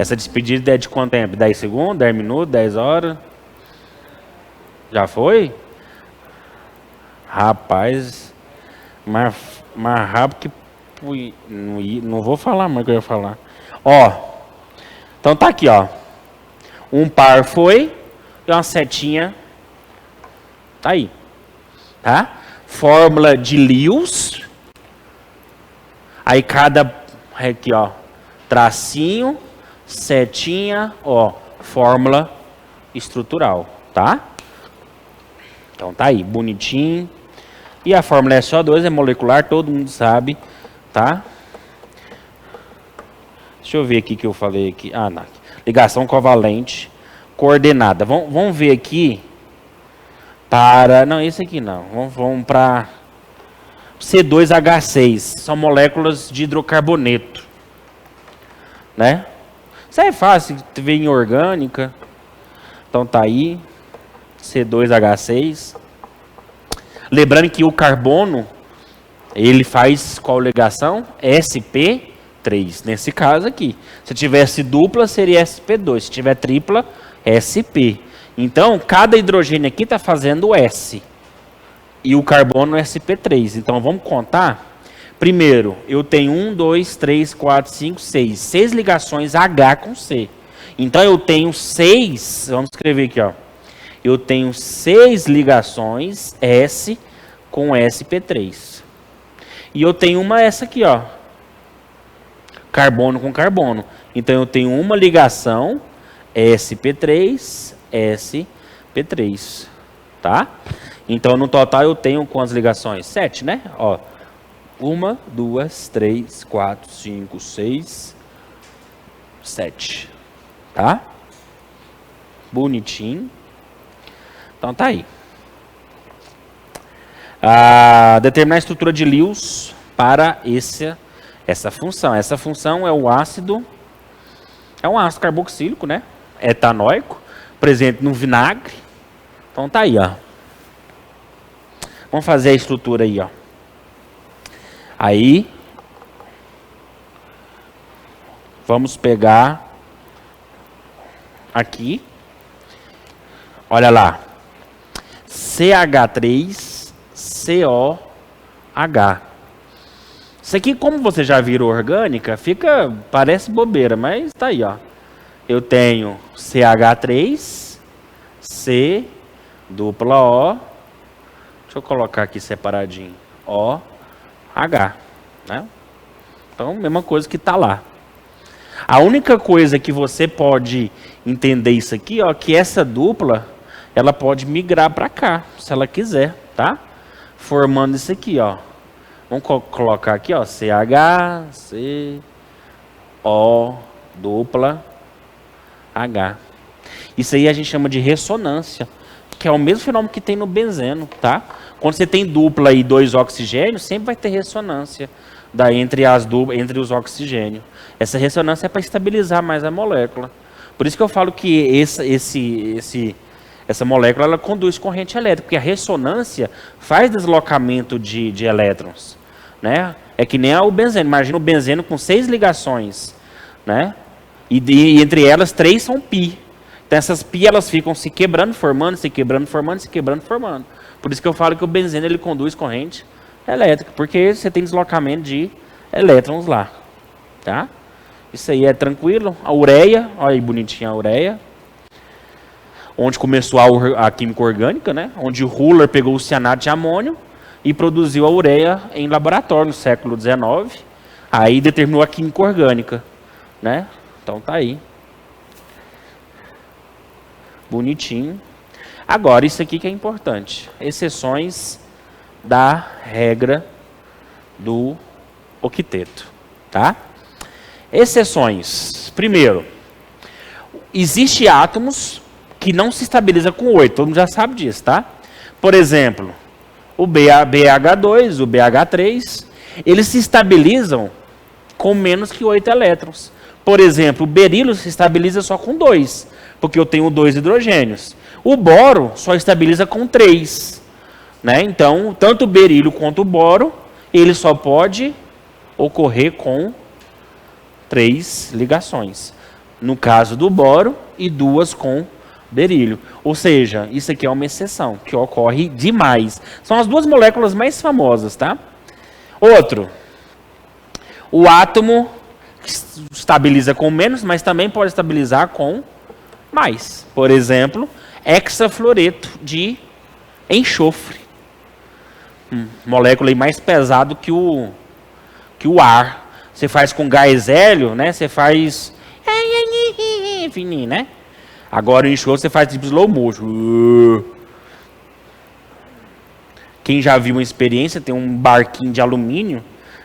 Essa despedida é de quanto tempo? 10 segundos, 10 minutos, 10 horas? Já foi? Rapaz, mais rápido que... Não vou falar mais o que eu ia falar. Ó, então tá aqui, ó. Um par foi e uma setinha tá aí. Tá? Fórmula de Lewis. Aí cada... Aqui, ó. Tracinho, setinha, ó. Fórmula estrutural, tá? Então tá aí, bonitinho. E a fórmula SO2 é molecular, todo mundo sabe, tá? Deixa eu ver aqui que eu falei aqui. Ah, não. Ligação covalente coordenada. Vamos ver aqui para... Não, esse aqui não. Vamos para C2H6. São moléculas de hidrocarboneto. Né? Isso é fácil, ver em orgânica. Então tá aí. C2H6. Lembrando que o carbono, ele faz qual ligação? sp3. Nesse caso aqui. Se tivesse dupla, seria sp2. Se tiver tripla, sp. Então, cada hidrogênio aqui está fazendo S. E o carbono é sp3. Então, vamos contar. Primeiro, eu tenho 1, 2, 3, 4, 5, 6. 6 ligações H com C. Então, eu tenho 6. Vamos escrever aqui, ó. Eu tenho 6 ligações S com sp3. E eu tenho uma essa aqui, ó. Carbono com carbono. Então, eu tenho uma ligação sp3, sp3. Tá? Então, no total, eu tenho quantas ligações? 7, né? Ó. 1, 2, 3, 4, 5, 6, 7. Tá? Bonitinho. Então, tá aí. Determinar a estrutura de Lewis para essa função. Essa função é o ácido... É um ácido carboxílico, né? Etanóico. Presente no vinagre. Então, tá aí, ó. Vamos fazer a estrutura aí, ó. Aí... Vamos pegar... Aqui. Olha lá. CH3COH. Isso aqui, como você já virou orgânica, parece bobeira, mas tá aí, ó. Eu tenho CH3, C, dupla O. Deixa eu colocar aqui separadinho. O, H. Né? Então, mesma coisa que tá lá. A única coisa que você pode entender isso aqui, ó, que essa dupla, ela pode migrar para cá, se ela quiser, tá? Formando isso aqui, ó. Vamos colocar aqui, ó, CH, C, O, dupla, H. Isso aí a gente chama de ressonância, que é o mesmo fenômeno que tem no benzeno, tá? Quando você tem dupla e 2 oxigênios, sempre vai ter ressonância entre os oxigênios. Essa ressonância é para estabilizar mais a molécula. Por isso que eu falo que essa molécula ela conduz corrente elétrica, porque a ressonância faz deslocamento de elétrons. Né? É que nem o benzeno. Imagina o benzeno com 6 ligações. Né? E entre elas, 3 são pi. Então essas pi elas ficam se quebrando, formando, se quebrando, formando, se quebrando, formando. Por isso que eu falo que o benzeno ele conduz corrente elétrica, porque você tem deslocamento de elétrons lá. Tá? Isso aí é tranquilo. A ureia, olha aí bonitinha a ureia. Onde começou a química orgânica, né? Onde o Huller pegou o cianato de amônio e produziu a ureia em laboratório no século XIX. Aí determinou a química orgânica, né? Então tá aí. Bonitinho. Agora, isso aqui que é importante. Exceções da regra do octeto, tá? Exceções. Primeiro, existe átomos que não se estabiliza com 8. Todo mundo já sabe disso, tá? Por exemplo, o BH2, o BH3, eles se estabilizam com menos que 8 elétrons. Por exemplo, o berilo se estabiliza só com 2, porque eu tenho 2 hidrogênios. O boro só estabiliza com 3. Né? Então, tanto o berilo quanto o boro, ele só pode ocorrer com 3 ligações. no caso do boro, e 2 com berílio. Ou seja, isso aqui é uma exceção, que ocorre demais. São as 2 moléculas mais famosas, tá? Outro, o átomo estabiliza com menos, mas também pode estabilizar com mais. Por exemplo, hexafluoreto de enxofre. Molécula aí mais pesado que o ar. Você faz com gás hélio, né? Você faz fininho, né? Agora o enxofre você faz tipo slow motion. Quem já viu uma experiência, tem um barquinho de alumínio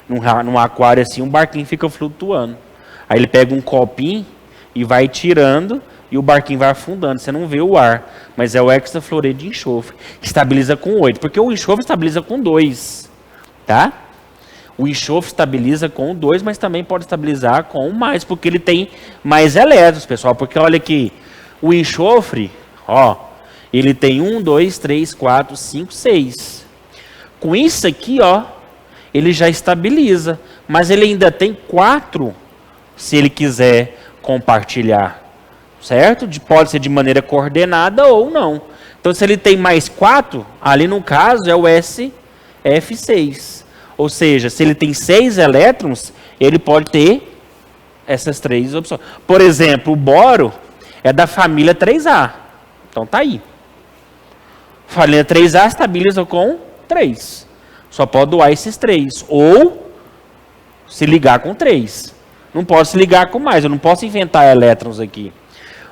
num aquário assim, um barquinho fica flutuando. Aí ele pega um copinho e vai tirando e o barquinho vai afundando. Você não vê o ar, mas é o hexafluoreto de enxofre. Estabiliza com 8, porque o enxofre estabiliza com 2, tá? O enxofre estabiliza com 2, mas também pode estabilizar com mais, porque ele tem mais elétrons, pessoal. Porque olha aqui, o enxofre, ó, ele tem 1, 2, 3, 4, 5, 6. Com isso aqui, ó, ele já estabiliza, mas ele ainda tem 4 se ele quiser compartilhar, certo? Pode ser de maneira coordenada ou não. Então, se ele tem mais 4, ali no caso é o SF6. Ou seja, se ele tem 6 elétrons, ele pode ter essas 3 opções. Por exemplo, o boro é da família 3A. Então tá aí. Família 3A estabiliza com 3. Só pode doar esses 3. Ou se ligar com 3. Não pode se ligar com mais. Eu não posso inventar elétrons aqui.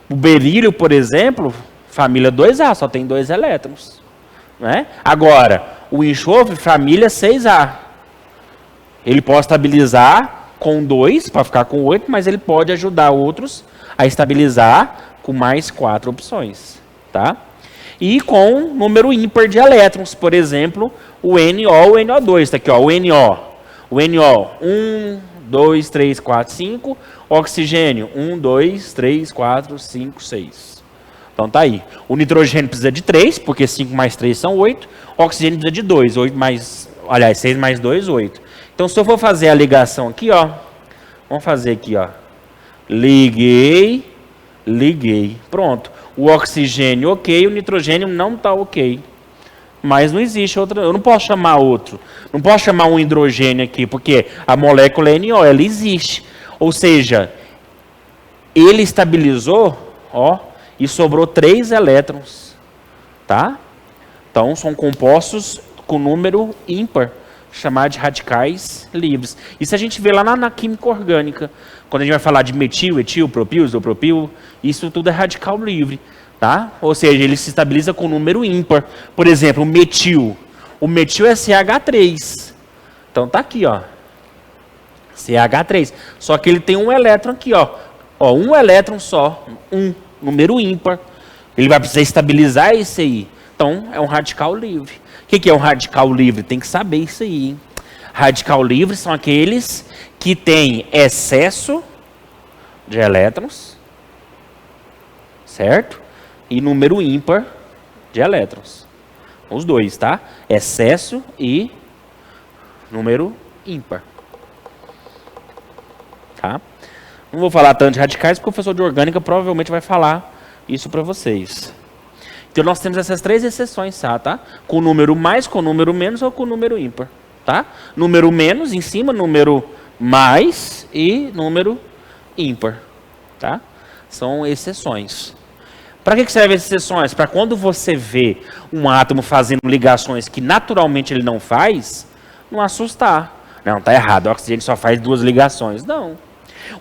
O berílio, por exemplo, família 2A, só tem 2 elétrons. Né? Agora, o enxofre, família 6A. Ele pode estabilizar com 2, para ficar com 8, mas ele pode ajudar outros a estabilizar com mais 4 opções. Tá? E com número ímpar de elétrons, por exemplo, o NO ou o NO2. Está aqui, ó, o NO. O NO, 1, 2, 3, 4, 5. Oxigênio, 1, 2, 3, 4, 5, 6. Então tá aí. O nitrogênio precisa de 3, porque 5 mais 3 são 8. O oxigênio precisa de 2. 8 mais, aliás, 6 mais 2, 8. Então, se eu for fazer a ligação aqui, ó. Vamos fazer aqui, ó. Liguei. Pronto. O oxigênio ok, o nitrogênio não está ok. Mas não existe outra. Eu não posso chamar outro. Não posso chamar um hidrogênio aqui, porque a molécula é NO, ela existe. Ou seja, ele estabilizou, ó, e sobrou 3 elétrons. Tá? Então, são compostos com número ímpar, chamado de radicais livres. Isso a gente vê lá na química orgânica. Quando a gente vai falar de metil, etil, propil, isopropil, isso tudo é radical livre. Tá? Ou seja, ele se estabiliza com número ímpar. Por exemplo, o metil. O metil é CH3. Então tá aqui, ó. CH3. Só que ele tem um elétron aqui, ó. Ó, um elétron só. Número ímpar. Ele vai precisar estabilizar esse aí. Então, é um radical livre. O que é um radical livre? Tem que saber isso aí. Hein? Radical livre são aqueles que têm excesso de elétrons, certo? E número ímpar de elétrons. Os dois, tá? Excesso e número ímpar. Tá? Não vou falar tanto de radicais, porque o professor de orgânica provavelmente vai falar isso para vocês. Então, nós temos essas 3 exceções, tá? Com número mais, com número menos ou com número ímpar, tá? Número menos em cima, número mais e número ímpar, tá? São exceções. Para que servem essas exceções? Para quando você vê um átomo fazendo ligações que naturalmente ele não faz, não assustar. Não, tá errado, o oxigênio só faz 2 ligações. Não.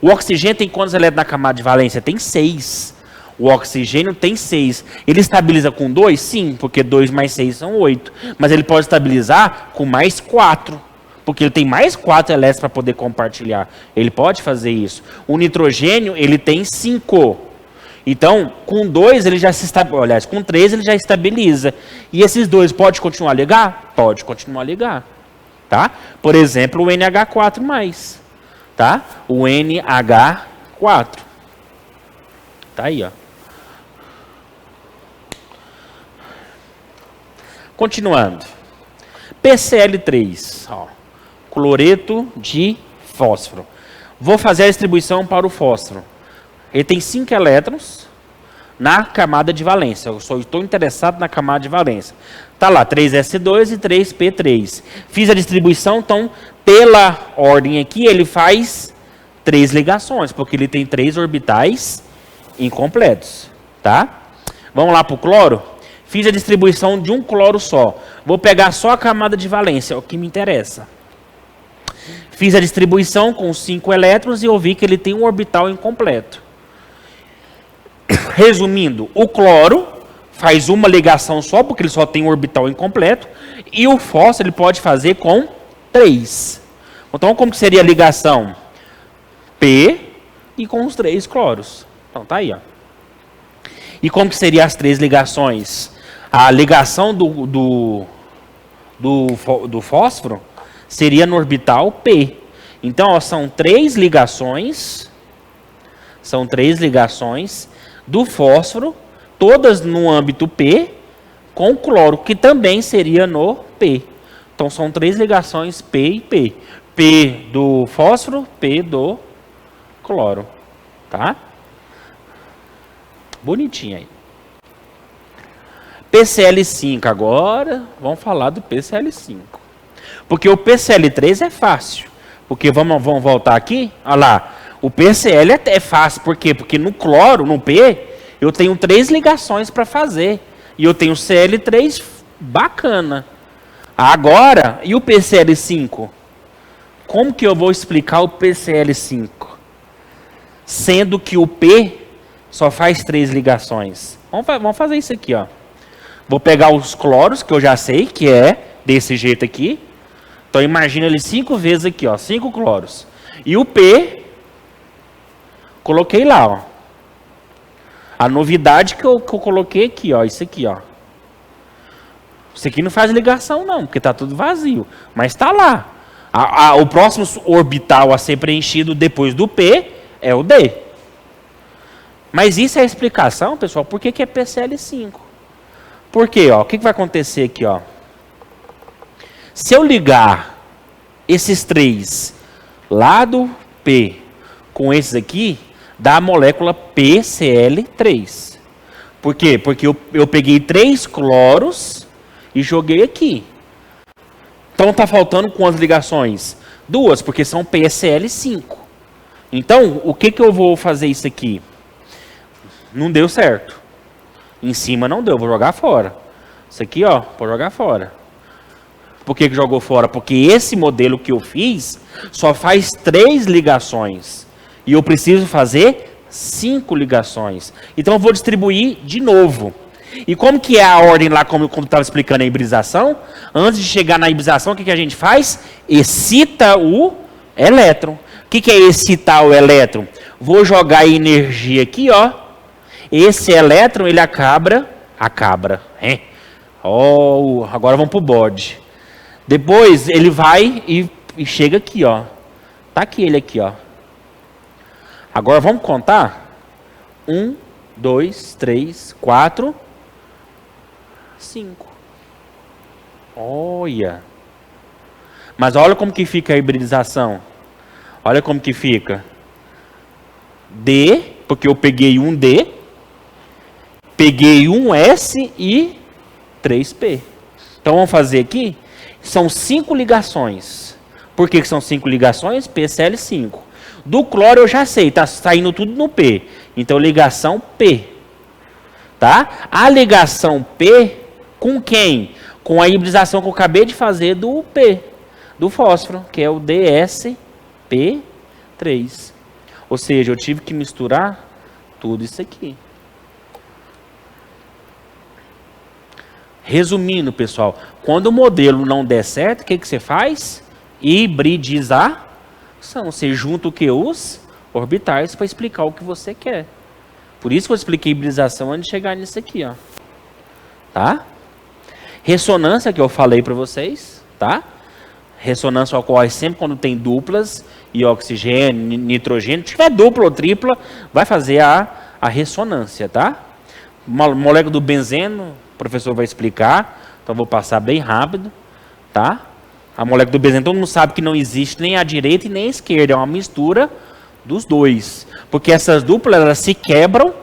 O oxigênio tem quantos elétrons na camada de valência? Tem 6. O oxigênio tem 6. Ele estabiliza com 2? Sim, porque 2 mais 6 são 8. Mas ele pode estabilizar com mais 4. Porque ele tem mais 4 elétrons para poder compartilhar. Ele pode fazer isso. O nitrogênio, ele tem 5. Então, com 2 ele já se estabiliza. Aliás, com 3 ele já estabiliza. E esses 2 pode continuar a ligar? Pode continuar a ligar. Tá? Por exemplo, o NH4+. Tá? O NH4. Tá aí, ó. Continuando. PCl3, ó, cloreto de fósforo. Vou fazer a distribuição para o fósforo. ele tem 5 elétrons na camada de valência. Eu só estou interessado na camada de valência. Está lá, 3s2 e 3p3. Fiz a distribuição, então, pela ordem aqui, ele faz 3 ligações, porque ele tem 3 orbitais incompletos. Tá? Vamos lá para o cloro? Fiz a distribuição de um cloro só. Vou pegar só a camada de valência, é o que me interessa. Fiz a distribuição com 5 elétrons e eu vi que ele tem um orbital incompleto. Resumindo, o cloro faz uma ligação só, porque ele só tem um orbital incompleto, e o fósforo ele pode fazer com 3. Então, como que seria a ligação? P e com os 3 cloros. Então, tá aí, ó. E como que seriam as 3 ligações? A ligação do fósforo seria no orbital P. Então, ó, são 3 ligações. São 3 ligações do fósforo, todas no âmbito P, com o cloro, que também seria no P. Então, são 3 ligações P e P. P do fósforo, P do cloro. Tá? Bonitinho aí. PCl5 agora, vamos falar do PCl5. Porque o PCl3 é fácil. Porque vamos voltar aqui, olha lá. O PCl é fácil, por quê? Porque no cloro, no P, eu tenho 3 ligações para fazer. E eu tenho Cl3 bacana. Agora, e o PCl5? Como que eu vou explicar o PCl5? Sendo que o P só faz 3 ligações. Vamos fazer isso aqui, ó. Vou pegar os cloros, que eu já sei, que é desse jeito aqui. Então, imagina ele 5 vezes aqui, ó, 5 cloros. E o P, coloquei lá, ó. A novidade que eu coloquei aqui, ó, isso aqui, ó. Isso aqui não faz ligação não, porque está tudo vazio. Mas está lá. O próximo orbital a ser preenchido depois do P é o D. Mas isso é a explicação, pessoal, por que é PCl5. Por quê? Ó, o que vai acontecer aqui, ó? Se eu ligar esses 3 lá do P com esses aqui, dá a molécula PCl3. Por quê? Porque eu peguei 3 cloros e joguei aqui. Então está faltando quantas ligações? 2, porque são PCl5. Então, o que eu vou fazer isso aqui? Não deu certo. Em cima não deu, vou jogar fora. Isso aqui, ó, vou jogar fora. Por que jogou fora? Porque esse modelo que eu fiz só faz 3 ligações. E eu preciso fazer 5 ligações. Então eu vou distribuir de novo. E como que é a ordem lá, como estava explicando a hibridação? Antes de chegar na hibridação, o que a gente faz? Excita o elétron. O que é excitar o elétron? Vou jogar a energia aqui, ó. Esse elétron, ele acaba, hein? Oh, agora vamos para o bode. Depois ele vai e chega aqui, ó. Tá aqui ele aqui, ó. Agora vamos contar? 1, 2, 3, 4, 5. Olha. Mas olha como que fica a hibridização. Olha como que fica. D, porque eu peguei um D, peguei um S e 3P. Então vamos fazer aqui. São 5 ligações. Por que são 5 ligações? PCl5. Do cloro eu já sei, está saindo tudo no P. Então ligação P. Tá? A ligação P com quem? Com a hibridização que eu acabei de fazer do P, do fósforo, que é o DSP3. Ou seja, eu tive que misturar tudo isso aqui. Resumindo, pessoal, quando o modelo não der certo, o que você faz? Hibridização. Você junta o que? Os orbitais para explicar o que você quer. Por isso que eu expliquei hibridização antes de chegar nisso aqui, ó. Tá? Ressonância que eu falei para vocês, tá? Ressonância ocorre sempre quando tem duplas e oxigênio, nitrogênio. Se tiver dupla ou tripla, vai fazer a ressonância, tá? Molécula do benzeno, o professor vai explicar, então vou passar bem rápido, tá? A molécula do benzeno, todo mundo sabe que não existe nem a direita e nem a esquerda, é uma mistura dos dois. Porque essas duplas elas se quebram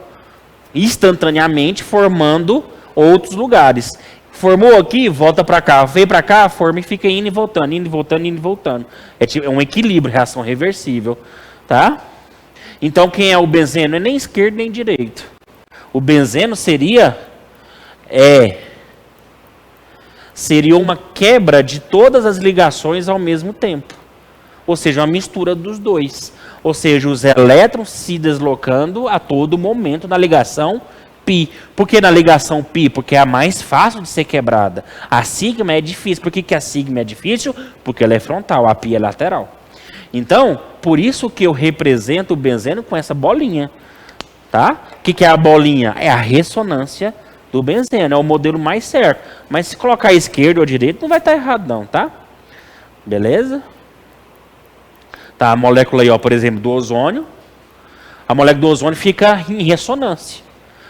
instantaneamente, formando outros lugares. Formou aqui, volta para cá, veio para cá, forma e fica indo e voltando, indo e voltando, indo e voltando. É um equilíbrio, reação reversível, tá? Então quem é o benzeno? É nem esquerdo nem direito. O benzeno seria uma quebra de todas as ligações ao mesmo tempo. Ou seja, uma mistura dos dois. Ou seja, os elétrons se deslocando a todo momento na ligação π. Por que na ligação π? Porque é a mais fácil de ser quebrada. A sigma é difícil. Por que a sigma é difícil? Porque ela é frontal, a π é lateral. Então, por isso que eu represento o benzeno com essa bolinha. Tá? O que é a bolinha? É a ressonância do benzeno. É o modelo mais certo. Mas se colocar à esquerda ou à direita, não vai estar errado não, tá? Beleza? Tá, a molécula aí, ó, por exemplo, do ozônio. A molécula do ozônio fica em ressonância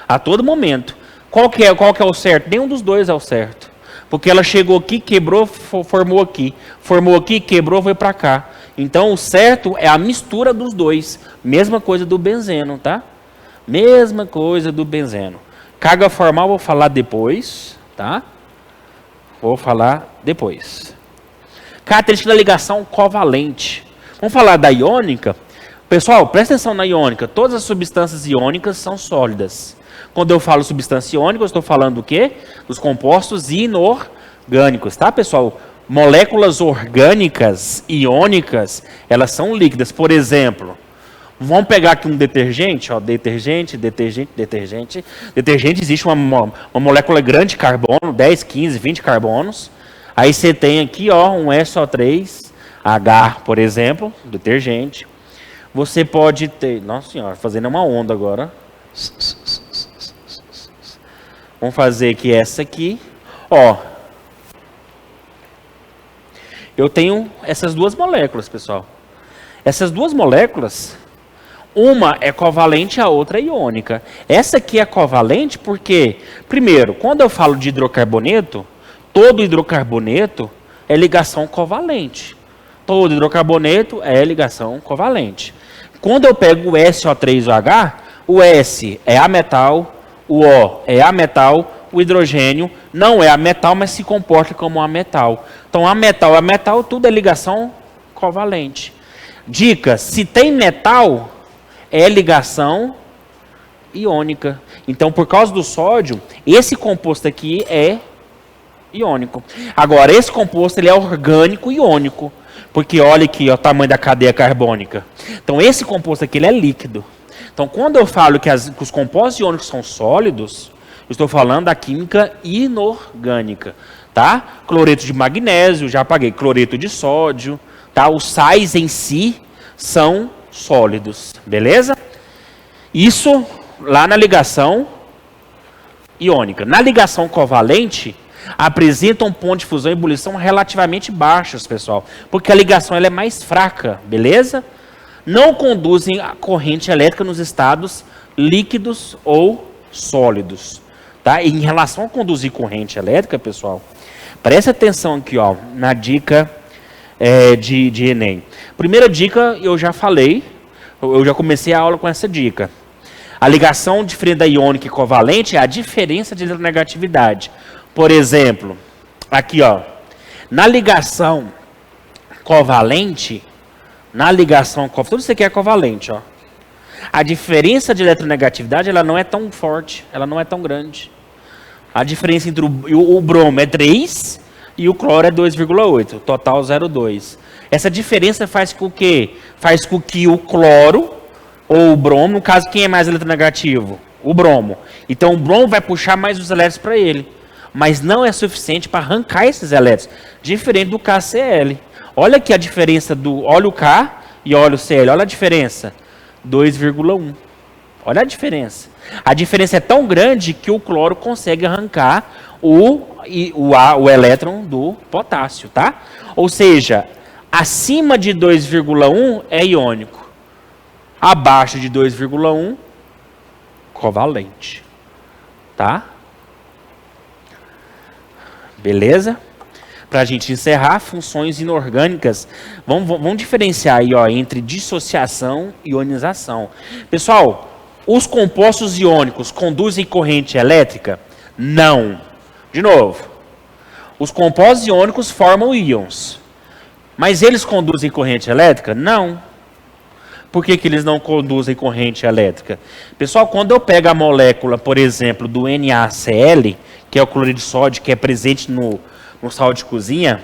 a todo momento. Qual que é o certo? Nenhum dos dois é o certo. Porque ela chegou aqui, quebrou, formou aqui. Formou aqui, quebrou, foi para cá. Então o certo é a mistura dos dois. Mesma coisa do benzeno, tá? Mesma coisa do benzeno. Carga formal vou falar depois, tá? Vou falar depois. Característica da ligação covalente. Vamos falar da iônica. Pessoal, presta atenção na iônica. Todas as substâncias iônicas são sólidas. Quando eu falo substância iônica, eu estou falando do quê? Dos compostos inorgânicos, tá, pessoal? Moléculas orgânicas iônicas, elas são líquidas. Por exemplo, vamos pegar aqui um detergente, ó, detergente. Detergente existe uma molécula grande de carbono, 10, 15, 20 carbonos. Aí você tem aqui, ó, um SO3H, por exemplo, detergente. Você pode ter, nossa senhora, fazendo uma onda agora. Vamos fazer aqui essa aqui, ó. Eu tenho essas duas moléculas, pessoal. Essas duas moléculas, uma é covalente, a outra é iônica. Essa aqui é covalente porque, primeiro, quando eu falo de hidrocarboneto, todo hidrocarboneto é ligação covalente. Todo hidrocarboneto é ligação covalente. Quando eu pego o SO3OH, o S é ametal, o O é ametal, o hidrogênio não é ametal, mas se comporta como ametal. Então, ametal, tudo é ligação covalente. Dica, se tem metal, é ligação iônica. Então, por causa do sódio, esse composto aqui é iônico. Agora, esse composto ele é orgânico iônico. Porque olha aqui ó, o tamanho da cadeia carbônica. Então, esse composto aqui ele é líquido. Então, quando eu falo que os compostos iônicos são sólidos, eu estou falando da química inorgânica. Tá? Cloreto de magnésio, já apaguei. Cloreto de sódio. Tá? Os sais em si são sólidos. Beleza? Isso lá na ligação iônica. Na ligação covalente, apresentam ponto de fusão e ebulição relativamente baixos, pessoal. Porque a ligação ela é mais fraca, beleza? Não conduzem a corrente elétrica nos estados líquidos ou sólidos. Tá? E em relação a conduzir corrente elétrica, pessoal, preste atenção aqui ó, na dica de Enem. Primeira dica, eu já falei, eu já comecei a aula com essa dica. A ligação diferente da iônica e covalente é a diferença de eletronegatividade. Por exemplo, aqui ó, na ligação covalente, tudo isso aqui é covalente, ó. A diferença de eletronegatividade, ela não é tão forte, ela não é tão grande. A diferença entre o bromo é 3 e o cloro é 2,8, total 0,2. Essa diferença faz com que o cloro ou o bromo, no caso, quem é mais eletronegativo? O bromo. Então o bromo vai puxar mais os elétrons para ele. Mas não é suficiente para arrancar esses elétrons. Diferente do KCl. Olha aqui a diferença olha o K e olha o Cl. Olha a diferença. 2,1. Olha a diferença. A diferença é tão grande que o cloro consegue arrancar o elétron do potássio, tá? Ou seja, acima de 2,1 é iônico. Abaixo de 2,1, covalente. Tá? Beleza? para a gente encerrar, funções inorgânicas. Vamos diferenciar aí, ó, entre dissociação e ionização. Pessoal, os compostos iônicos conduzem corrente elétrica? Não. De novo, os compostos iônicos formam íons. Mas eles conduzem corrente elétrica? Não. Por que eles não conduzem corrente elétrica? Pessoal, quando eu pego a molécula, por exemplo, do NaCl, que é o cloreto de sódio, que é presente no sal de cozinha,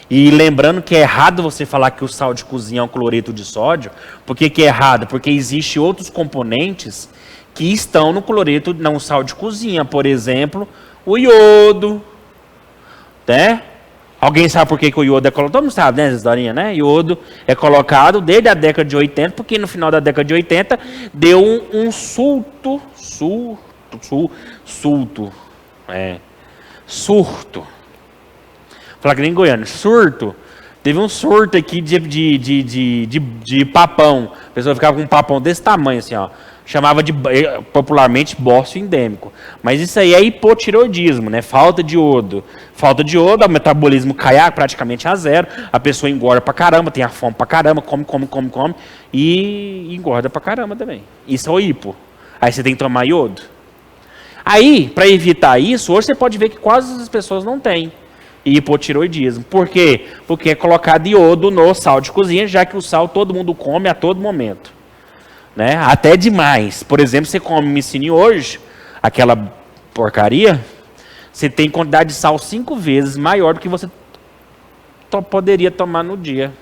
e lembrando que é errado você falar que o sal de cozinha é um cloreto de sódio. Por que é errado? Porque existem outros componentes que estão no cloreto, no sal de cozinha. Por exemplo, o iodo, né? Alguém sabe por que o iodo é colocado? Todo mundo sabe, né, essa historinha, né? Iodo é colocado desde a década de 80, porque no final da década de 80 deu um surto. Falar que nem goiano, surto. Teve um surto aqui de papão. A pessoa ficava com um papão desse tamanho, assim, ó. Chamava popularmente bócio endêmico. Mas isso aí é hipotireoidismo, né? Falta de iodo. Falta de iodo, o metabolismo cai praticamente a zero. A pessoa engorda pra caramba, tem a fome pra caramba, come. E engorda pra caramba também. Isso é o hipo. Aí você tem que tomar iodo. Aí, para evitar isso, hoje você pode ver que quase as pessoas não têm hipotireoidismo. Por quê? Porque é colocado iodo no sal de cozinha, já que o sal todo mundo come a todo momento. Né? Até demais. Por exemplo, você come micine hoje, aquela porcaria, você tem quantidade de sal 5 vezes maior do que você poderia tomar no dia.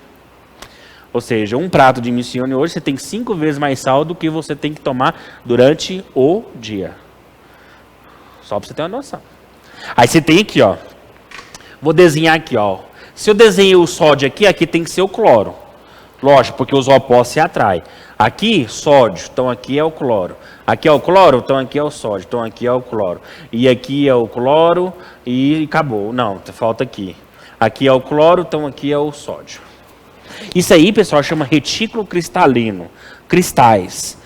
Ou seja, um prato de micine hoje, você tem 5 vezes mais sal do que você tem que tomar durante o dia. Só para você ter uma noção. Aí você tem aqui, ó. Vou desenhar aqui, ó. Se eu desenhei o sódio aqui tem que ser o cloro. Lógico, porque os opostos se atraem. Aqui, sódio, então aqui é o cloro. Aqui é o cloro, então aqui é o sódio, então aqui é o cloro. E aqui é o cloro e acabou. Não, falta aqui. Aqui é o cloro, então aqui é o sódio. Isso aí, pessoal, chama retículo cristalino. Cristais.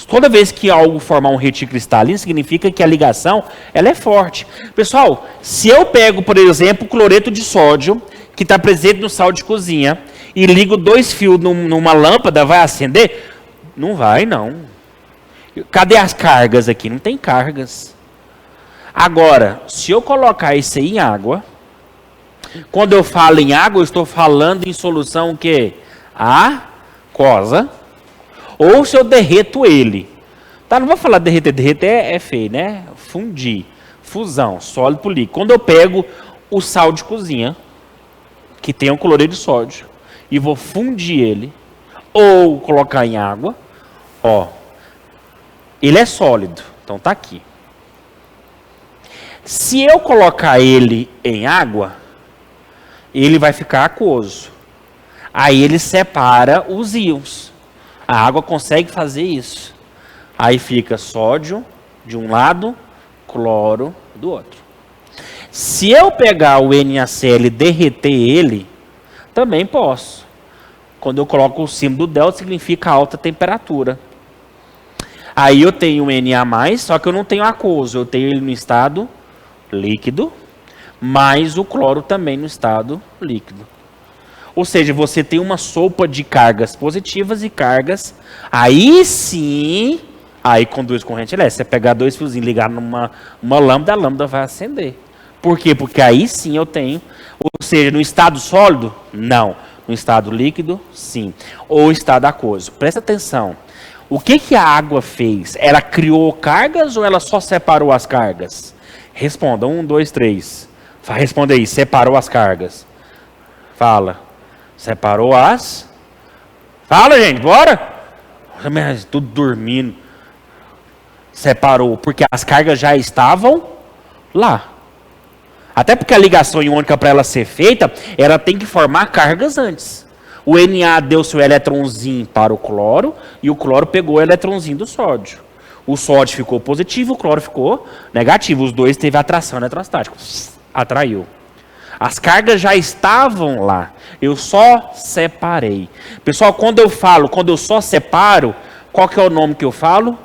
Toda vez que algo formar um retículo cristalino, significa que a ligação ela é forte. Pessoal, se eu pego, por exemplo, o cloreto de sódio, que está presente no sal de cozinha, e ligo 2 fios numa lâmpada, vai acender? Não vai, não. Cadê as cargas aqui? Não tem cargas. Agora, se eu colocar isso aí em água, quando eu falo em água, eu estou falando em solução o quê? Aquosa. Ou se eu derreto ele. Tá, não vou falar derreter. Derreter é feio, né? Fundir. Fusão. Sólido por líquido. Quando eu pego o sal de cozinha, que tem o cloreto de sódio, e vou fundir ele, ou colocar em água, ó, ele é sólido, então tá aqui. Se eu colocar ele em água, ele vai ficar aquoso. Aí ele separa os íons. A água consegue fazer isso. Aí fica sódio de um lado, cloro do outro. Se eu pegar o NaCl e derreter ele, também posso. Quando eu coloco o símbolo do delta, significa alta temperatura. Aí eu tenho o Na+, só que eu não tenho aquoso. Eu tenho ele no estado líquido, mais o cloro também no estado líquido. Ou seja, você tem uma sopa de cargas positivas e cargas, aí sim, aí conduz corrente elétrica. Você pegar 2 fiozinhos e ligar numa lâmpada, a lâmpada vai acender. Por quê? Porque aí sim eu tenho, ou seja, no estado sólido, não. No estado líquido, sim. Ou estado aquoso. Presta atenção. O que a água fez? Ela criou cargas ou ela só separou as cargas? Responda. 1, 2, 3. Responda aí. Separou as cargas. Fala. Separou as... Fala, gente. Bora. Tudo dormindo. Separou. Porque as cargas já estavam lá. Até porque a ligação iônica, para ela ser feita, ela tem que formar cargas antes. O Na deu seu eletronzinho para o cloro, e o cloro pegou o eletronzinho do sódio. O sódio ficou positivo, o cloro ficou negativo. Os dois teve atração eletrostática. Atraiu. As cargas já estavam lá. Eu só separei. Pessoal, quando eu só separo, qual que é o nome que eu falo?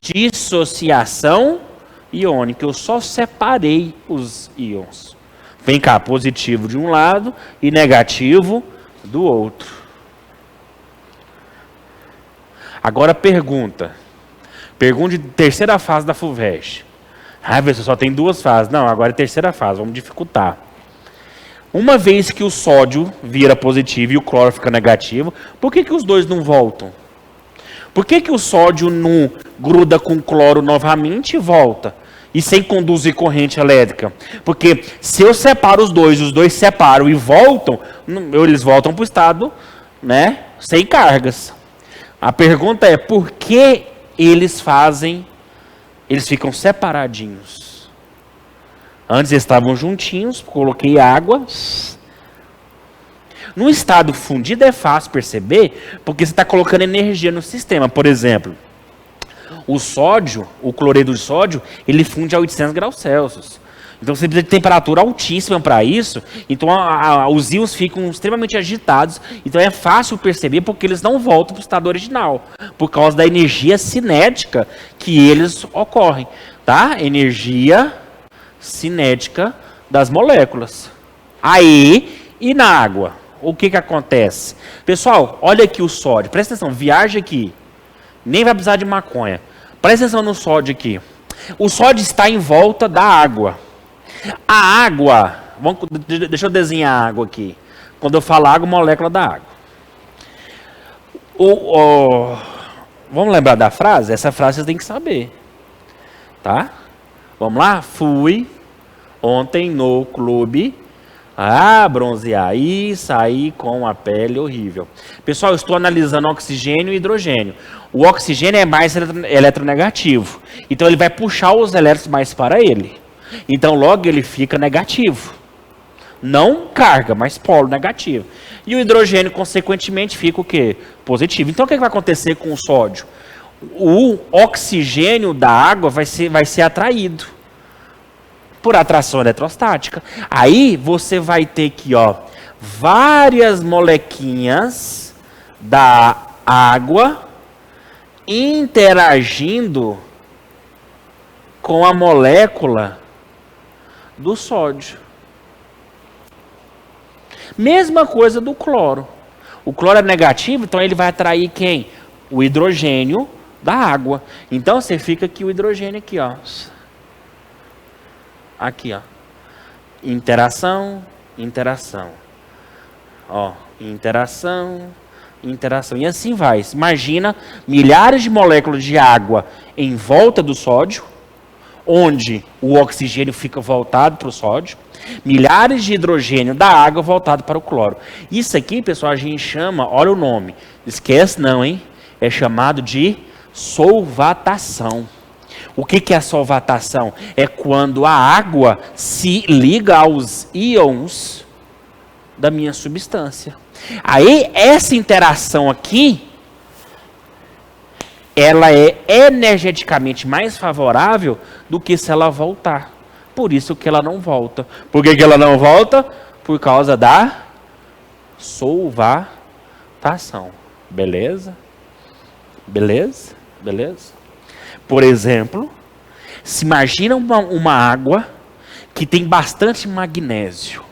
Dissociação iônica. Eu só separei os íons. Vem cá, positivo de um lado e negativo do outro. Agora pergunta. Pergunta de terceira fase da FUVEST. Ah, você só tem 2 fases. Não, agora é terceira fase, vamos dificultar. Uma vez que o sódio vira positivo e o cloro fica negativo, por que os dois não voltam? Por que o sódio não gruda com o cloro novamente e volta? E sem conduzir corrente elétrica? Porque se eu separo os dois separam e voltam, eles voltam para o estado, né, sem cargas. A pergunta é, por que eles ficam separadinhos? Antes eles estavam juntinhos, coloquei água. No estado fundido é fácil perceber, porque você está colocando energia no sistema. Por exemplo, o sódio, o cloreto de sódio, ele funde a 800 graus Celsius. Então você precisa de temperatura altíssima para isso. Então os íons ficam extremamente agitados. Então é fácil perceber porque eles não voltam para o estado original. Por causa da energia cinética que eles ocorrem. Tá? Energia cinética das moléculas. Aí, e na água? O que acontece? Pessoal, olha aqui o sódio. Presta atenção, viaja aqui. Nem vai precisar de maconha. Presta atenção no sódio aqui. O sódio está em volta da água. A água, deixa eu desenhar a água aqui. Quando eu falo água, molécula da água. Vamos lembrar da frase? Essa frase vocês têm que saber. Tá? Vamos lá? Fui ontem no clube bronzear e sair com a pele horrível. Pessoal, eu estou analisando oxigênio e hidrogênio. O oxigênio é mais eletronegativo. Então ele vai puxar os elétrons mais para ele. Então logo ele fica negativo. Não carga, mas polo negativo. E o hidrogênio, consequentemente, fica o quê? Positivo. Então o que vai acontecer com o sódio? O oxigênio da água vai ser atraído por atração eletrostática. Aí você vai ter que, várias molequinhas da água interagindo com a molécula do sódio. Mesma coisa do cloro. O cloro é negativo, então ele vai atrair quem? O hidrogênio da água. Então você fica aqui o hidrogênio aqui, Aqui, Interação, interação. Interação, interação. E assim vai. Imagina milhares de moléculas de água em volta do sódio, onde o oxigênio fica voltado para o sódio, milhares de hidrogênio da água voltado para o cloro. Isso aqui, pessoal, a gente chama, olha o nome, esquece não, hein? É chamado de solvatação. O que é a solvatação? É quando a água se liga aos íons da minha substância. Aí, essa interação aqui, ela é energeticamente mais favorável do que se ela voltar. Por isso que ela não volta. Por que ela não volta? Por causa da solvatação. Beleza? Beleza? Beleza? Por exemplo, se imagina uma água que tem bastante magnésio.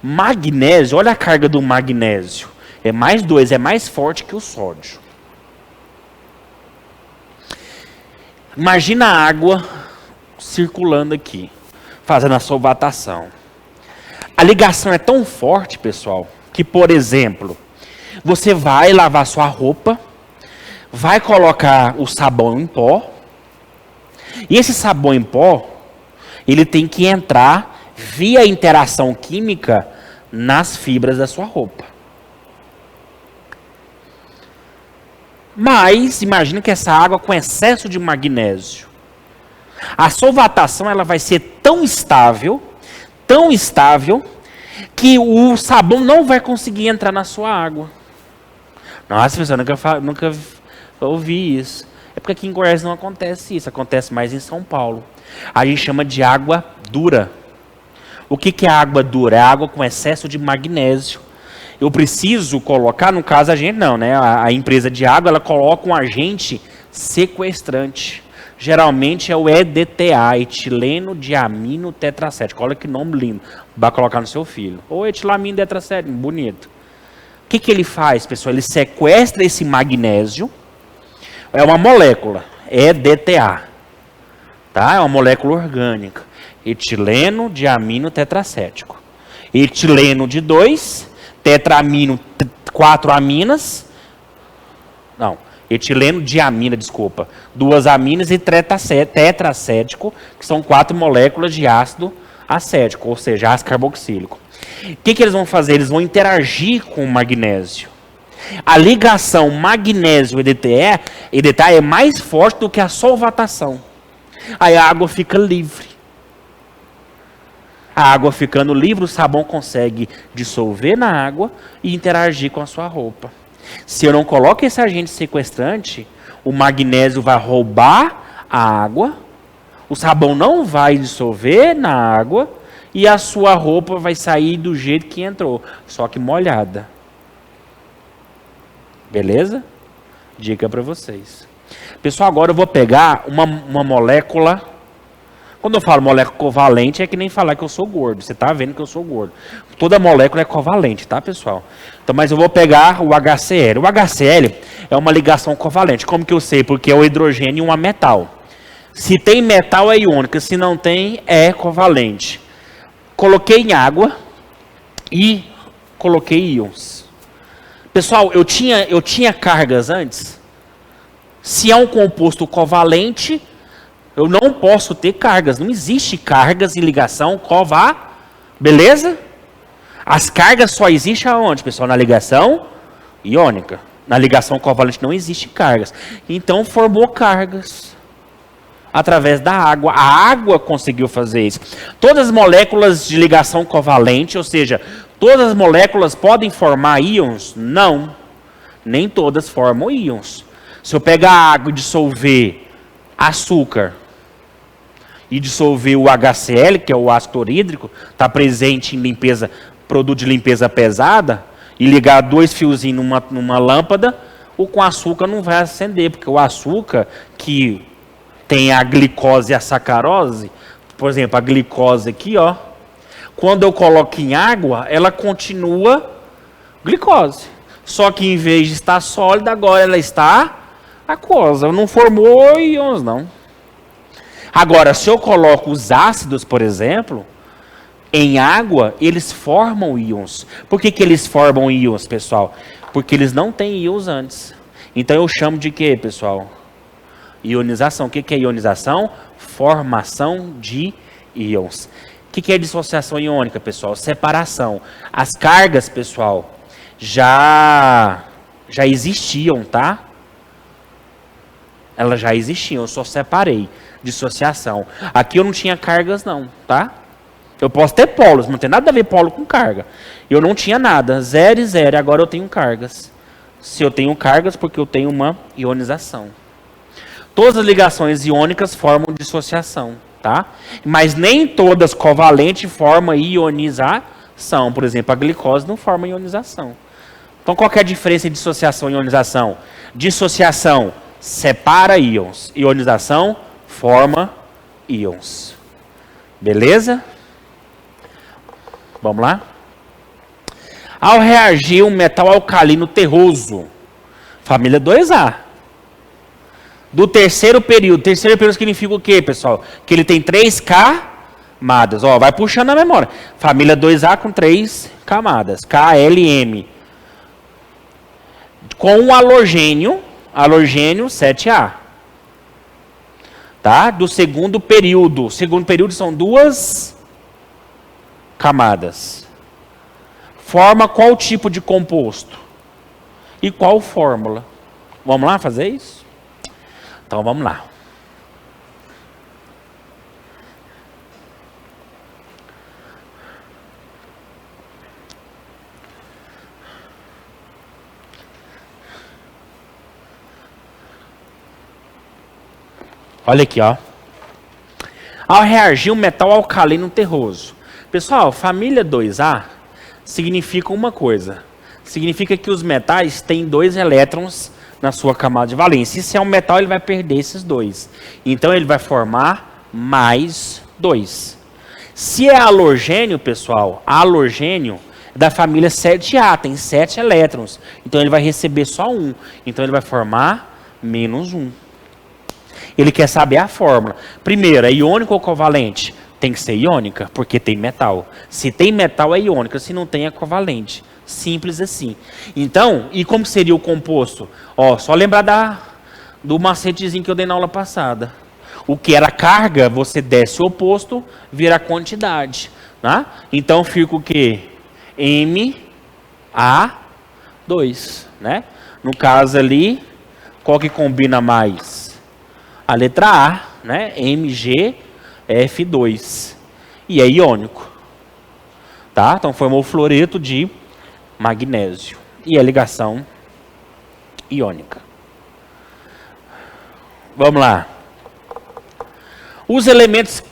Magnésio, olha a carga do magnésio. É mais 2, é mais forte que o sódio. Imagina a água circulando aqui, fazendo a solvatação. A ligação é tão forte, pessoal, que, por exemplo, você vai lavar sua roupa, vai colocar o sabão em pó, e esse sabão em pó, ele tem que entrar via interação química nas fibras da sua roupa. Mas, imagina que essa água com excesso de magnésio. A solvatação ela vai ser tão estável, que o sabão não vai conseguir entrar na sua água. Nossa, pessoal, nunca ouvi isso. É porque aqui em Goiás não acontece isso, acontece mais em São Paulo. A gente chama de água dura. O que é água dura? É água com excesso de magnésio. Eu preciso colocar, no caso a gente não, né? A empresa de água, ela coloca um agente sequestrante. geralmente é o EDTA, etileno diamino tetracético. Olha que nome lindo, vai colocar no seu filho. Ou etilamino tetracético, bonito. O que ele faz, pessoal? Ele sequestra esse magnésio, é uma molécula, EDTA, tá? É uma molécula orgânica, etileno diamino tetracético. Etileno de 2, tetramino, 4 aminas, não, etileno diamina, desculpa, 2 aminas e tetracético, que são 4 moléculas de ácido acético, ou seja, ácido carboxílico. O que eles vão fazer? Eles vão interagir com o magnésio. A ligação magnésio-EDTA é mais forte do que a solvatação. Aí a água fica livre. A água ficando livre, o sabão consegue dissolver na água e interagir com a sua roupa. Se eu não coloco esse agente sequestrante, o magnésio vai roubar a água, o sabão não vai dissolver na água e a sua roupa vai sair do jeito que entrou, só que molhada. Beleza? Dica para vocês. Pessoal, agora eu vou pegar uma molécula. Quando eu falo molécula covalente, é que nem falar que eu sou gordo. Você está vendo que eu sou gordo. Toda molécula é covalente, tá, pessoal? Então, mas eu vou pegar o HCl. O HCl é uma ligação covalente. Como que eu sei? Porque é o hidrogênio e um metal. Se tem metal, é iônica. Se não tem, é covalente. Coloquei em água e coloquei íons. Pessoal, eu tinha cargas antes. Se é um composto covalente, eu não posso ter cargas. Não existe cargas em ligação covalente. Beleza? As cargas só existem aonde, pessoal? Na ligação iônica. Na ligação covalente não existe cargas. Então formou cargas através da água. A água conseguiu fazer isso. Todas as moléculas de ligação covalente, ou seja, todas as moléculas podem formar íons? Não. Nem todas formam íons. Se eu pegar água e dissolver açúcar e dissolver o HCl, que é o ácido clorídrico, está presente em limpeza, produto de limpeza pesada, e ligar 2 fiozinhos numa lâmpada, o com açúcar não vai acender, porque o açúcar que tem a glicose e a sacarose, por exemplo, a glicose aqui, ó, quando eu coloco em água, ela continua glicose. Só que em vez de estar sólida, agora ela está aquosa. Não formou íons, não. Agora, se eu coloco os ácidos, por exemplo, em água, eles formam íons. Por que eles formam íons, pessoal? Porque eles não têm íons antes. Então eu chamo de quê, pessoal? Ionização. O que é ionização? Formação de íons. O que é dissociação iônica, pessoal? Separação. As cargas, pessoal, já existiam, tá? Elas já existiam, eu só separei. Dissociação. Aqui eu não tinha cargas não, tá? Eu posso ter polos, não tem nada a ver polo com carga. Eu não tinha nada, 0 e 0, agora eu tenho cargas. Se eu tenho cargas, porque eu tenho uma ionização. Todas as ligações iônicas formam dissociação, tá? Mas nem todas covalentes formam ionização. Por exemplo, a glicose não forma ionização. Então qual que é a diferença entre dissociação e ionização? Dissociação separa íons, ionização forma íons. Beleza? Vamos lá? Ao reagir um metal alcalino terroso, família 2A, do terceiro período significa o quê, pessoal? Que ele tem 3 camadas. Ó, vai puxando a memória. Família 2A com 3 camadas. KLM. Com um halogênio 7A. Tá? Do segundo período. O segundo período são 2 camadas. Forma qual tipo de composto? E qual fórmula? Vamos lá fazer isso? Então vamos lá. Olha aqui, ó. Ao reagir um metal alcalino terroso. Pessoal, família 2A significa uma coisa. Significa que os metais têm 2 elétrons na sua camada de valência. E se é um metal, ele vai perder esses 2. Então, ele vai formar mais 2. Se é halogênio, pessoal, halogênio é da família 7A, tem 7 elétrons. Então, ele vai receber só 1. Então, ele vai formar menos 1. Ele quer saber a fórmula. Primeiro, é iônico ou covalente? Tem que ser iônica, porque tem metal. Se tem metal, é iônica. Se não tem, é covalente. Simples assim. Então, e como seria o composto? Ó, só lembrar do macetezinho que eu dei na aula passada. O que era carga, você desce o oposto, vira quantidade. Tá? Então, fica o quê? MA2. Né? No caso ali, qual que combina mais? A letra A, né? MgF2. E é iônico. Tá? Então formou o fluoreto de magnésio. E a ligação iônica. Vamos lá. Os elementos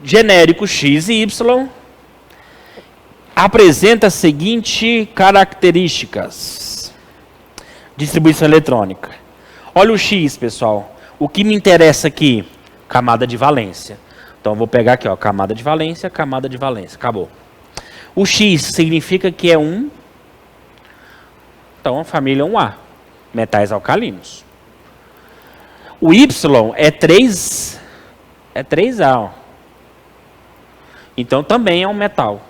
genéricos X e Y apresentam as seguintes características. Distribuição eletrônica. Olha o X, pessoal. O que me interessa aqui? Camada de valência. Então, eu vou pegar aqui, ó, camada de valência, acabou. O X significa que é então, a família 1A, metais alcalinos. O Y é 3A, ó. Então, também é um metal,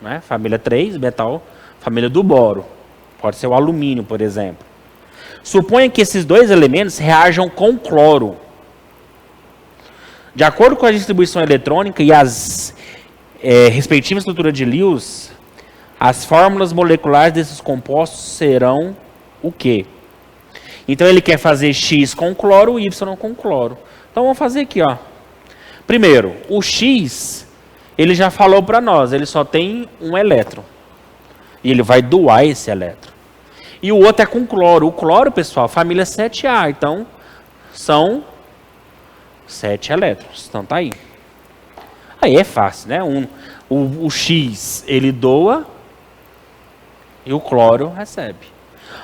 né? Família 3, metal, família do boro. Pode ser o alumínio, por exemplo. Suponha que esses 2 elementos reajam com cloro. De acordo com a distribuição eletrônica e as respectivas estruturas de Lewis, as fórmulas moleculares desses compostos serão o quê? Então ele quer fazer X com cloro e Y com cloro. Então vamos fazer aqui, ó. Primeiro, o X, ele já falou para nós, ele só tem um elétron. E ele vai doar esse elétron. E o outro é com cloro. O cloro, pessoal, família 7A. Então, são 7 elétrons. Então, tá aí. Aí é fácil, né? O X, ele doa e o cloro recebe.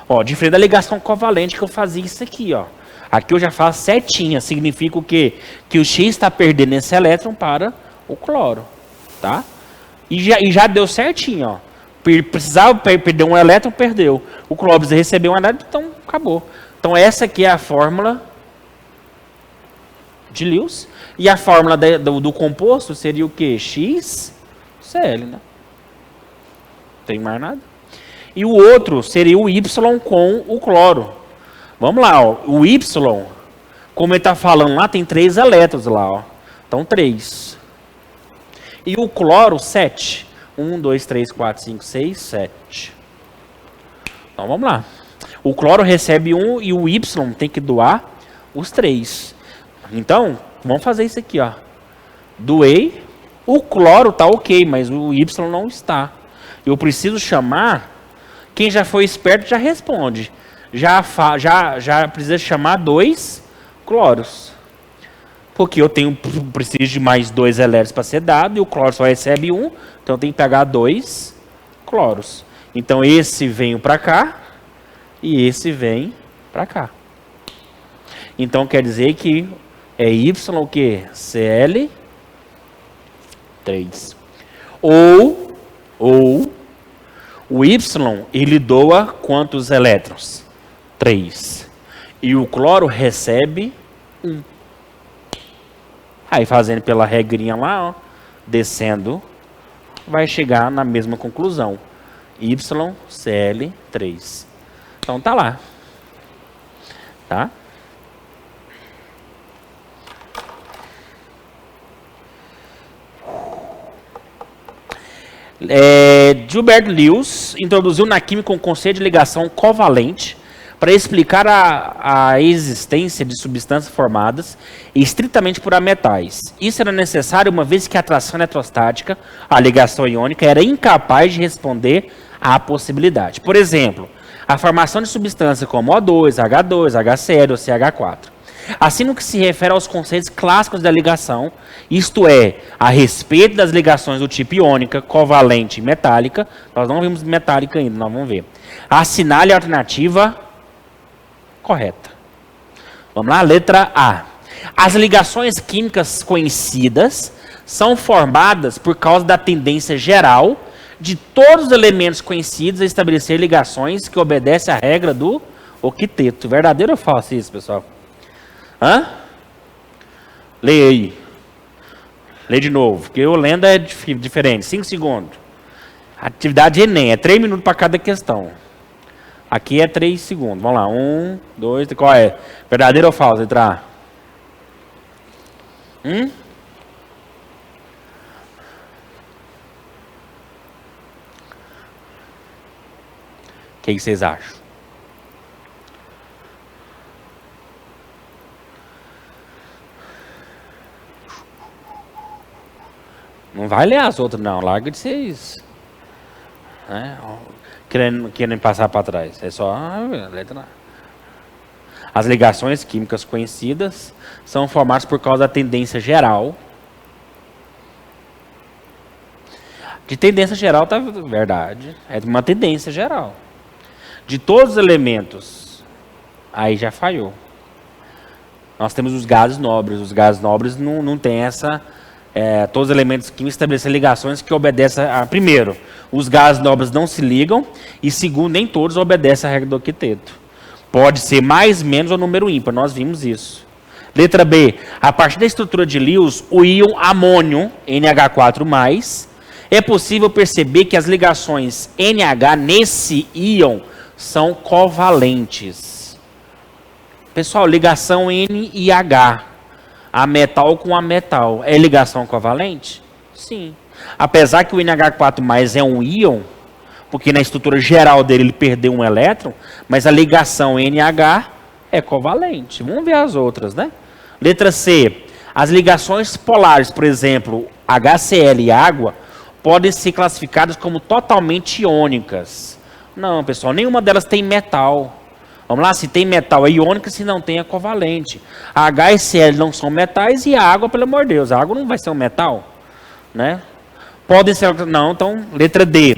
Ó, diferente da ligação covalente que eu fazia isso aqui, ó. Aqui eu já faço setinha. Significa o quê? Que o X está perdendo esse elétron para o cloro. Tá? E já deu certinho, ó. Precisava perder um elétron, perdeu. O cloro recebeu um elétron, então acabou. Então essa aqui é a fórmula de Lewis. E a fórmula do composto seria o quê? XCl, né? Não tem mais nada. E o outro seria o Y com o cloro. Vamos lá, ó. O Y, como ele está falando lá, tem 3 elétrons lá, ó. Então 3. E o cloro, 7. 1, 2, 3, 4, 5, 6, 7. Então vamos lá. O cloro recebe 1 e o Y tem que doar os 3. Então, vamos fazer isso aqui, ó. Doei. O cloro tá ok, mas o Y não está. Eu preciso chamar. Quem já foi esperto já responde. Já precisa chamar 2 cloros. Porque eu preciso de mais 2 elétrons para ser dado. E o cloro só recebe 1. Então, eu tenho que pegar 2 cloros. Então, esse vem para cá. E esse vem para cá. Então, quer dizer que é Y o quê? Cl3. Ou o Y, ele doa quantos elétrons? 3. E o cloro recebe 1. Aí, fazendo pela regrinha lá, ó, descendo, vai chegar na mesma conclusão. YCl3. Então, tá lá. Tá? Gilbert Lewis introduziu na química um conceito de ligação covalente para explicar a existência de substâncias formadas estritamente por metais. Isso era necessário uma vez que a atração eletrostática, a ligação iônica, era incapaz de responder à possibilidade. Por exemplo, a formação de substâncias como O2, H2, HCl ou CH4. Assim, no que se refere aos conceitos clássicos da ligação, isto é, a respeito das ligações do tipo iônica, covalente e metálica, nós não vimos metálica ainda, nós vamos ver. Assinale a alternativa correta. Vamos lá, letra A. As ligações químicas conhecidas são formadas por causa da tendência geral de todos os elementos conhecidos a estabelecer ligações que obedecem à regra do octeto. Verdadeiro ou falso isso, pessoal? Hã? Leia aí. Lê de novo, porque o lendo é diferente. 5 segundos. Atividade Enem, é 3 minutos para cada questão. Aqui é 3 segundos. Vamos lá. 1, 2, 3. Qual é? Verdadeiro ou falso? Letra A. O que vocês acham? Não vai ler as outras, não. Larga de vocês. Né? Querendo passar para trás. É só a letra A. As ligações químicas conhecidas são formadas por causa da tendência geral. De tendência geral, tá verdade. É uma tendência geral. De todos os elementos, aí já falhou. Nós temos os gases nobres. Os gases nobres não tem essa... todos os elementos químicos estabelecem ligações que obedecem a... Primeiro, os gases nobres não se ligam. E segundo, nem todos obedecem à regra do octeto. Pode ser mais, menos ou número ímpar. Nós vimos isso. Letra B. A partir da estrutura de Lewis, o íon amônio, NH4+, é possível perceber que as ligações NH nesse íon são covalentes. Pessoal, ligação N e H. A metal com a metal. É ligação covalente? Sim. Apesar que o NH4+ é um íon, porque na estrutura geral dele ele perdeu um elétron, mas a ligação NH é covalente. Vamos ver as outras, né? Letra C. As ligações polares, por exemplo, HCl e água, podem ser classificadas como totalmente iônicas. Não, pessoal, nenhuma delas tem metal. Vamos lá, se tem metal é iônica, se não tem é covalente. A HCl não são metais e a água, pelo amor de Deus, a água não vai ser um metal, né? Podem ser, não, então, letra D.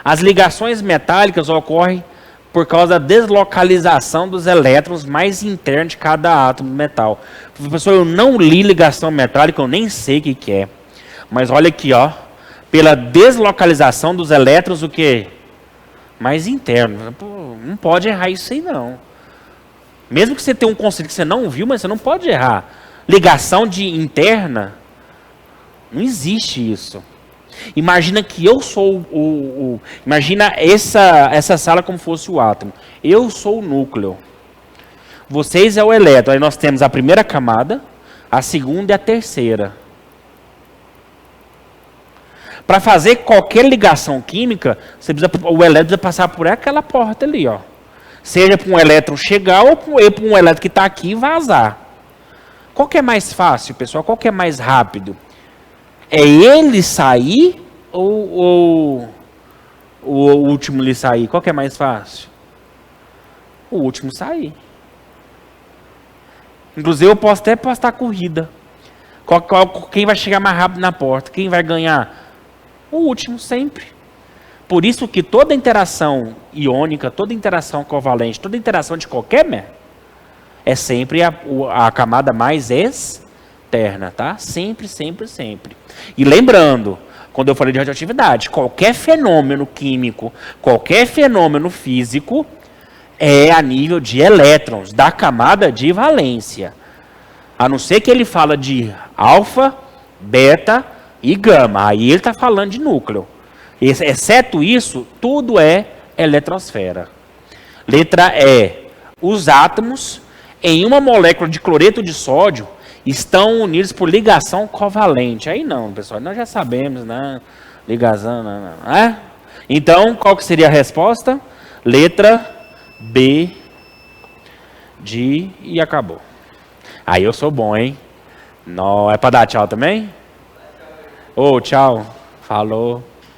As ligações metálicas ocorrem por causa da deslocalização dos elétrons mais internos de cada átomo do metal. Professor, eu não li ligação metálica, eu nem sei o que é. Mas olha aqui, ó. Pela deslocalização dos elétrons, o quê? Mais interno. Pô, não pode errar isso aí, não. Mesmo que você tenha um conceito que você não viu, mas você não pode errar. Ligação de interna, não existe isso. Imagina que eu sou imagina essa sala como fosse o átomo. Eu sou o núcleo. Vocês é o elétron. Aí nós temos a primeira camada, a segunda e a terceira. Para fazer qualquer ligação química, o elétron precisa passar por aquela porta ali, ó. Seja para um elétron chegar ou para um elétron que está aqui e vazar. Qual que é mais fácil, pessoal? Qual que é mais rápido? É ele sair ou o último lhe sair? Qual que é mais fácil? O último sair. Inclusive eu posso até postar corrida. Quem vai chegar mais rápido na porta? Quem vai ganhar? O último sempre. Por isso que toda interação iônica, toda interação covalente, toda interação de qualquer é sempre a camada mais externa, tá? Sempre, sempre, sempre. E lembrando, quando eu falei de radioatividade, qualquer fenômeno químico, qualquer fenômeno físico é a nível de elétrons, da camada de valência. A não ser que ele fala de alfa, beta e gama. Aí ele está falando de núcleo. Exceto isso, tudo é eletrosfera. Letra E. Os átomos em uma molécula de cloreto de sódio estão unidos por ligação covalente. Aí não, pessoal, nós já sabemos, né? Ligação, não. É? Então, qual que seria a resposta? Letra B, e acabou. Aí eu sou bom, hein? Não, é para dar tchau também? Ô, tchau. Falou.